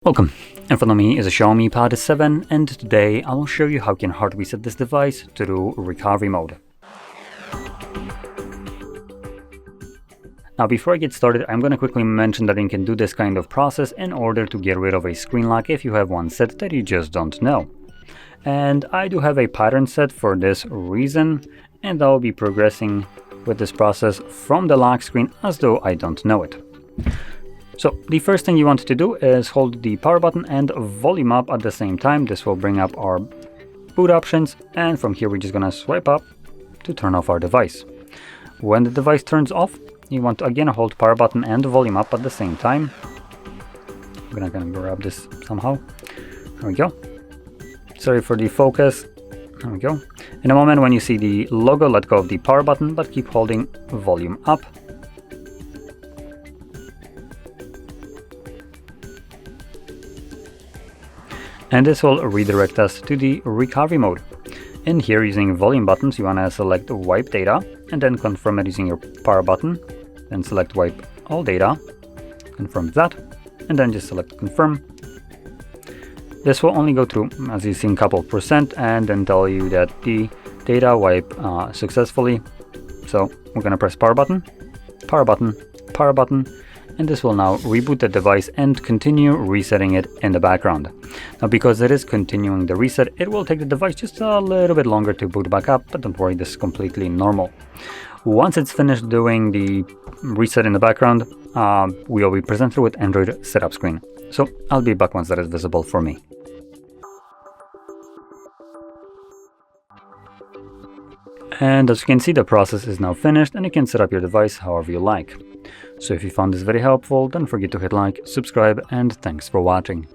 Welcome. In front of me is a Xiaomi Pad 7 and today I will show you how you can hard reset this device to do recovery mode. Now before I get started, I'm going to quickly mention that you can do this kind of process in order to get rid of a screen lock if you have one set that you just don't know. And I do have a pattern set for this reason, and I'll be progressing with this process from the lock screen as though I don't know it. So the first thing you want to do is hold the power button and volume up at the same time. This will bring up our boot options, and from here we're just gonna swipe up to turn off our device. When the device turns off, you want to again hold power button and volume up at the same time. I'm gonna grab this somehow. There we go. Sorry for the focus. There we go. In a moment when you see the logo, let go of the power button, but keep holding volume up. And this will redirect us to the recovery mode. In here, using volume buttons, you want to select wipe data and then confirm it using your power button. Then select wipe all data, confirm that, and then just select confirm. This will only go through, as you see, a couple percent and then tell you that the data wipe successfully. So we're going to press power button, power button, power button, and this will now reboot the device and continue resetting it in the background. Now because it is continuing the reset, it will take the device just a little bit longer to boot back up, but don't worry, this is completely normal. Once it's finished doing the reset in the background, we will be presented with Android setup screen. So I'll be back once that is visible for me. And as you can see, the process is now finished and you can set up your device however you like. So if you found this very helpful, don't forget to hit like, subscribe, and thanks for watching.